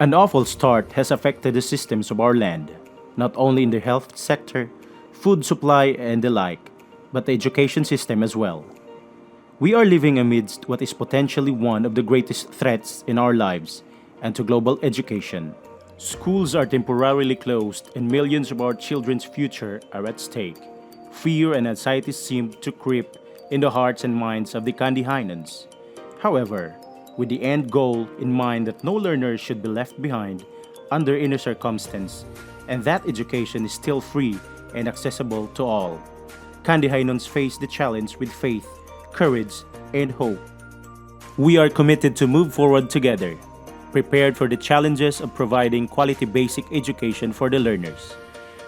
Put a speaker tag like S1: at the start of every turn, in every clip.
S1: An awful start has affected the systems of our land, not only in the health sector, food supply, and the like, but the education system as well. We are living amidst what is potentially one of the greatest threats in our lives and to global education. Schools are temporarily closed and millions of our children's future are at stake. Fear and anxiety seem to creep in the hearts and minds of the Candijayans. However, with the end goal in mind that no learner should be left behind under any circumstance and that education is still free and accessible to all, Candijayans face the challenge with faith, courage, and hope. We are committed to move forward together, prepared for the challenges of providing quality basic education for the learners,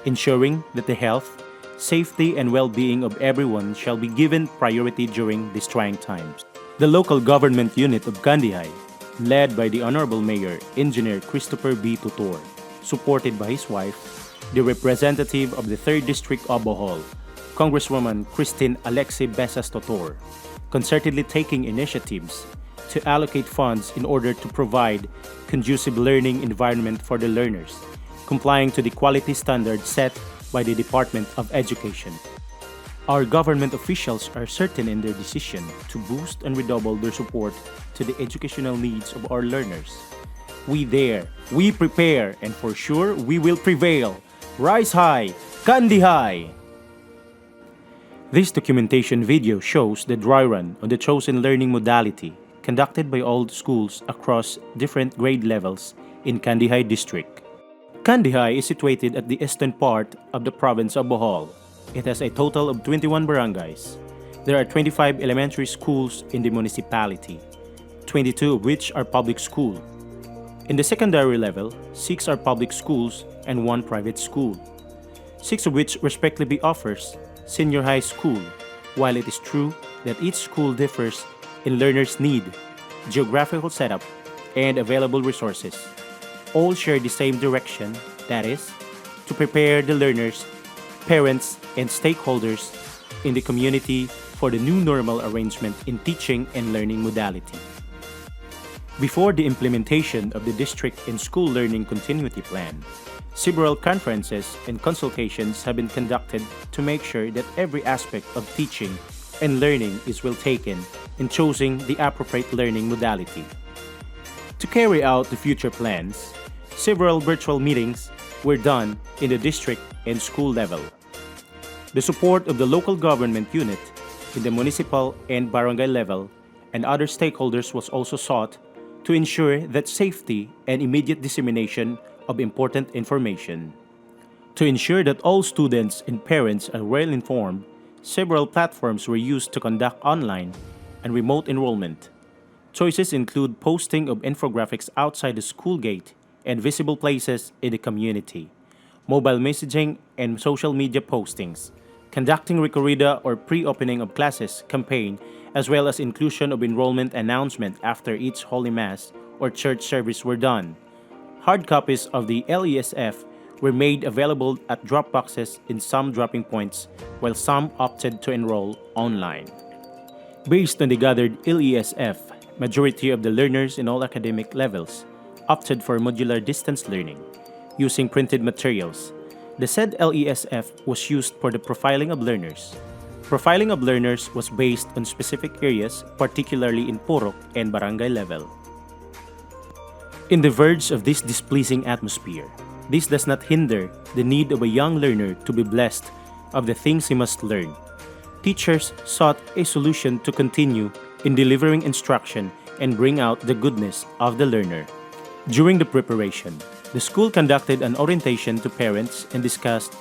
S1: ensuring that the health, safety, and well-being of everyone shall be given priority during these trying times. The local government unit of Candijay, led by the Honorable Mayor, Engineer Christopher B. Tutor, supported by his wife, the representative of the 3rd District of Bohol, Congresswoman Christine Alexi Besas Tutor, concertedly taking initiatives to allocate funds in order to provide conducive learning environment for the learners, complying to the quality standards set by the Department of Education. Our government officials are certain in their decision to boost and redouble their support to the educational needs of our learners. We dare, we prepare, and for sure we will prevail. Rise high, Candijay! This documentation video shows the dry run on the chosen learning modality conducted by all schools across different grade levels in Candijay District. Candijay is situated at the eastern part of the province of Bohol. It has a total of 21 barangays. There are 25 elementary schools in the municipality, 22 of which are public school. In the secondary level, 6 are public schools and 1 private school, 6 of which respectively offers senior high school, while it is true that each school differs in learners' need, geographical setup, and available resources. All share the same direction, that is, to prepare the learners, parents, and stakeholders in the community for the new normal arrangement in teaching and learning modality. Before the implementation of the district and school learning continuity plan, several conferences and consultations have been conducted to make sure that every aspect of teaching and learning is well taken in choosing the appropriate learning modality. To carry out the future plans, several virtual meetings were done in the district and school level. The support of the local government unit in the municipal and barangay level and other stakeholders was also sought to ensure that safety and immediate dissemination of important information. To ensure that all students and parents are well informed, several platforms were used to conduct online and remote enrollment. Choices include posting of infographics outside the school gate and visible places in the community, mobile messaging and social media postings, conducting recorrida or pre-opening of classes campaign, as well as inclusion of enrollment announcement after each Holy Mass or church service were done. Hard copies of the LESF were made available at drop boxes in some dropping points, while some opted to enroll online. Based on the gathered LESF, majority of the learners in all academic levels opted for modular distance learning, using printed materials. The said LESF was used for the profiling of learners. Profiling of learners was based on specific areas, particularly in Purok and barangay level. In the verge of this displeasing atmosphere, this does not hinder the need of a young learner to be blessed of the things he must learn. Teachers sought a solution to continue in delivering instruction and bring out the goodness of the learner. During the preparation, the school conducted an orientation to parents and discussed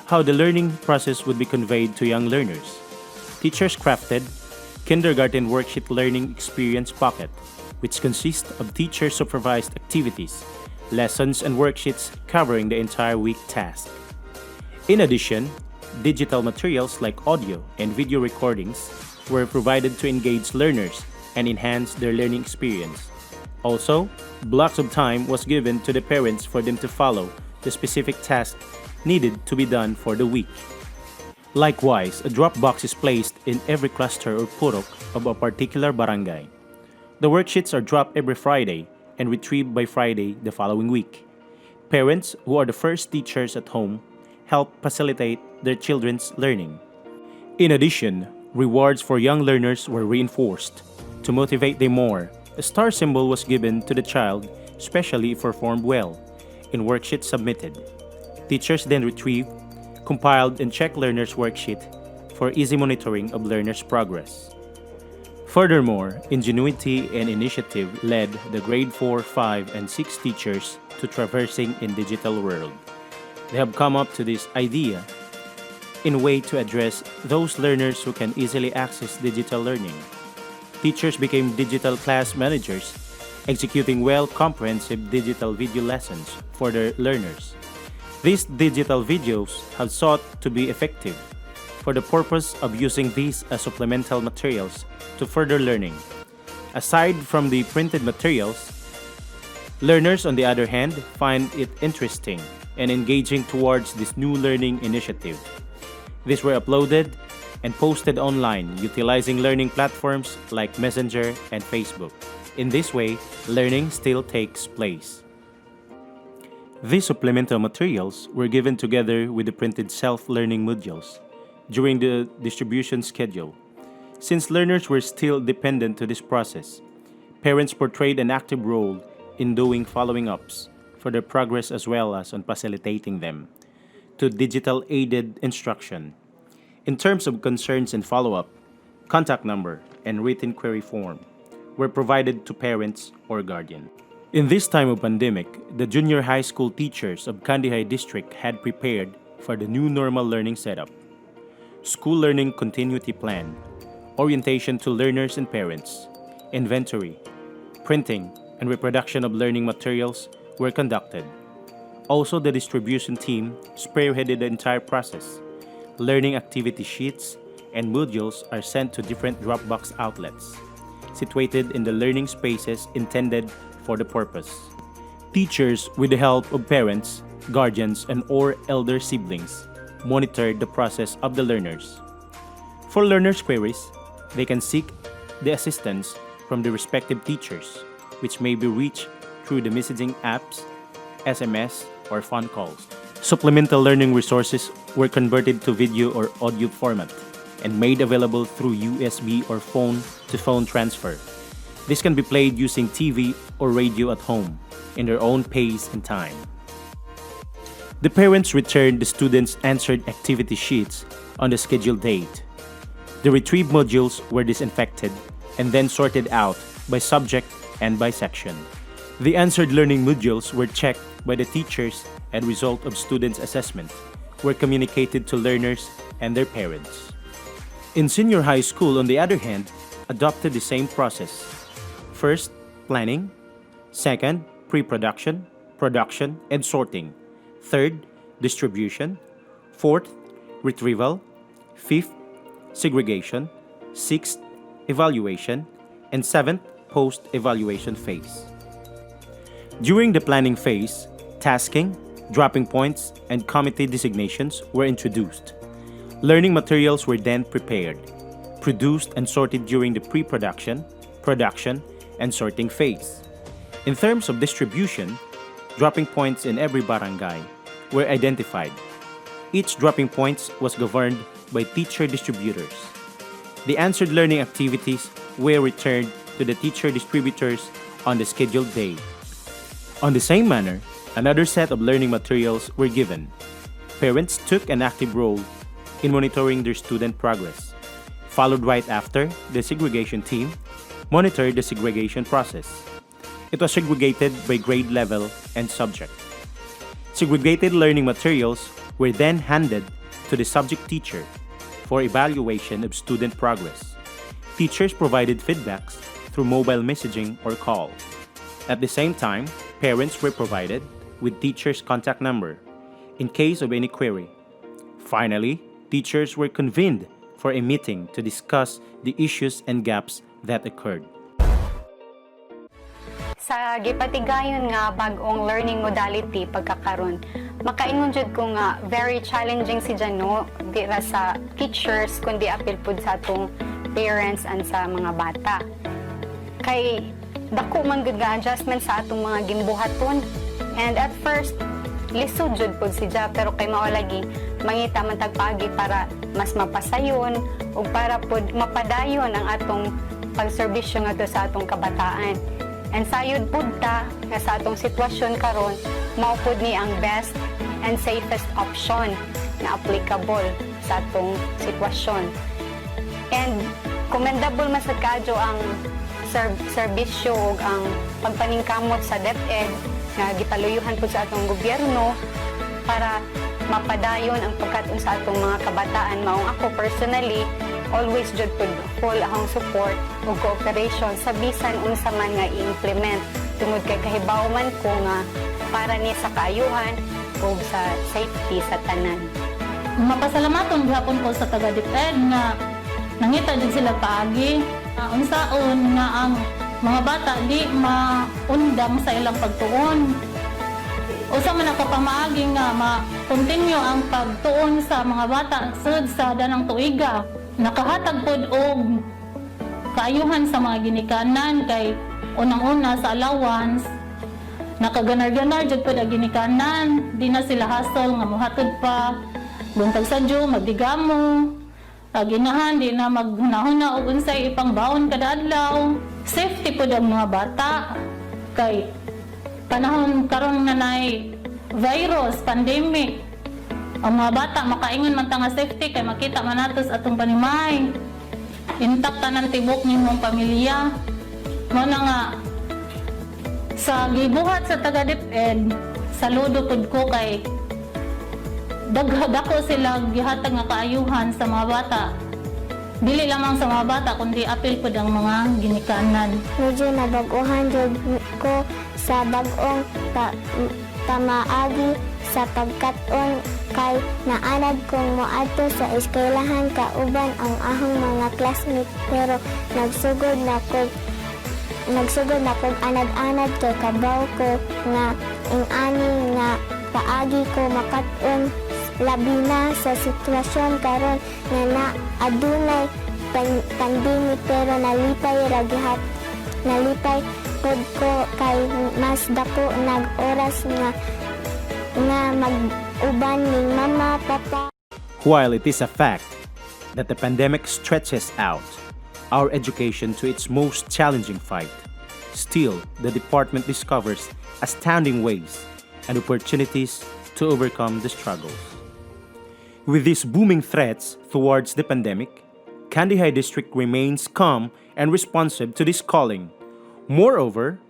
S1: how the learning process would be conveyed to young learners. Teachers crafted Kindergarten Worksheet Learning Experience Pocket, which consists of teacher-supervised activities, lessons, and worksheets covering the entire week task. In addition, digital materials like audio and video recordings were provided to engage learners and enhance their learning experience. Also, blocks of time was given to the parents for them to follow the specific task needed to be done for the week. Likewise, a drop box is placed in every cluster or purok of a particular barangay. The worksheets are dropped every Friday and retrieved by Friday the following week. Parents, who are the first teachers at home, help facilitate their children's learning. In addition, rewards for young learners were reinforced. To motivate them more, a star symbol was given to the child, especially if performed well, in worksheets submitted. Teachers then retrieved, compiled, and checked learners' worksheet for easy monitoring of learners' progress. Furthermore, ingenuity and initiative led the grade 4, 5, and 6 teachers to traversing in digital world. They have come up to this idea in a way to address those learners who can easily access digital learning. Teachers became digital class managers, executing well comprehensive digital video lessons for their learners. These digital videos have sought to be effective for the purpose of using these as supplemental materials to further learning. Aside from the printed materials, learners, on the other hand, find it interesting and engaging towards this new learning initiative. These were uploaded and posted online utilizing learning platforms like Messenger and Facebook. In this way, learning still takes place. These supplemental materials were given together with the printed self-learning modules during the distribution schedule. Since learners were still dependent to this process, parents portrayed an active role in doing following-ups for their progress as well as on facilitating them to digital aided instruction. In terms of concerns and follow-up, contact number and written query form were provided to parents or guardian. In this time of pandemic, the junior high school teachers of Candijay district had prepared for the new normal learning setup. School learning continuity plan, orientation to learners and parents, inventory, printing, and reproduction of learning materials were conducted. Also, the distribution team spearheaded the entire process. Learning activity sheets and modules are sent to different Dropbox outlets, situated in the learning spaces intended for the purpose. Teachers, with the help of parents, guardians, and/or elder siblings, monitored the process of the learners. For learners' queries, they can seek the assistance from the respective teachers, which may be reached through the messaging apps, SMS, or phone calls. Supplemental learning resources were converted to video or audio format and made available through USB or phone-to-phone transfer. This can be played using TV or radio at home in their own pace and time. The parents returned the students' answered activity sheets on the scheduled date. The retrieved modules were disinfected and then sorted out by subject and by section. The answered learning modules were checked by the teachers and result of students' assessment were communicated to learners and their parents. In senior high school, on the other hand, adopted the same process. First, planning. Second, pre-production, production, and sorting. Third, distribution. Fourth, retrieval. Fifth, segregation. Sixth, evaluation. And seventh, post-evaluation phase. During the planning phase, tasking, dropping points, and committee designations were introduced. Learning materials were then prepared, produced, and sorted during the pre-production, production, and sorting phase. In terms of distribution, dropping points in every barangay were identified. Each dropping points was governed by teacher distributors. The answered learning activities were returned to the teacher distributors on the scheduled day. On the same manner, another set of learning materials were given. Parents took an active role in monitoring their student progress. Followed right after, the segregation team monitored the segregation process. It was segregated by grade level and subject. Segregated learning materials were then handed to the subject teacher for evaluation of student progress. Teachers provided feedbacks through mobile messaging or call. At the same time, parents were provided with teachers' contact number in case of any query. Finally, teachers were convened for a meeting to discuss the issues and gaps that occurred.
S2: Sa gipatigayon nga bag-ong learning modality pagkakaron, makaingon jud ko nga very challenging si Jano di ra sa teachers kundi apil pud sa atong parents and sa mga bata. Kay dako man gud nga adjustment sa atong mga gimbuhaton. And at first, lisod jud pod si Ja, pero kay mao lagi mangita man tagpagi para mas mapasayon ug para pod mapadayon ang atong pagserbisyo ngadto sa atong kabataan. And sayod pod ta nga sa atong sitwasyon karon, mao pod ni ang best and safest option na applicable sa atong sitwasyon. And commendable man sad kaadyo ang serbisyo ug ang pagpaningkamot sa DepEd nga gipaluyuhan po sa atong gobyerno para mapadayon ang pagkat-on sa atong mga kabataan. Maong ako personally, always jud pod full akong support ug cooperation sa bisan unsa man nga i-implement tungod kay kahibaw man ko nga para ni sa kaayuhan ug sa safety sa tanan.
S3: Mapasalamaton gihapon ko sa taga DepEd nga nangita din sila paagi unsaon nga ang mga bata di maundang sa ilang pagtuon. Usa man nakapamaagi nga ma-continue ang pagtuon sa mga bata sud sa danang tuiga. Nakahatag pod og kaayuhan sa mga ginikanan kay unang-una sa allowance nakaganar-ganar jud pod ang ginikanan, di na sila hassle nga mohatod pa buntag sadyo magdigamo. Ginahan di na maghunahuna og unsay ipang baon kada adlaw. Safety pod ang mga bata kay panahon karon nga nay virus, pandemic. Ang mga bata makaingon man ta nga safety kay makita man nato sa atong panimay. Intact tanan tibok nimong pamilya. Mao na nga sa gibuhat sa taga DepEd, saludo pod ko kay dagko sila gihatag nga kaayuhan sa mga bata. Dili lamang sa mga bata kundi apil pod ang mga ginikanan.
S4: Medyo nabaguhan jud ko sa bag-ong pamaagi sa pagkat-on kay naanad kong moadto sa eskwelahan kauban ang ahong mga classmate pero nagsugod na kog anad-anad kay kabaw ko nga ingani nga paagi ko makat-on labi na sa sitwasyon karon nga adunay pandemic pero nalipay pod ko kay mas dako nag oras nga mag-uban ning mama papa.
S1: While it is a fact that the pandemic stretches out our education to its most challenging fight, still the department discovers astounding ways and opportunities to overcome the struggles. With these booming threats towards the pandemic, Candijay District remains calm and responsive to this calling. Moreover,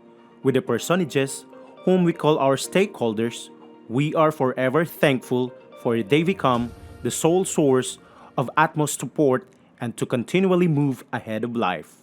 S1: with the personages whom we call our stakeholders, we are forever thankful for they become the sole source of utmost support and to continually move ahead of life.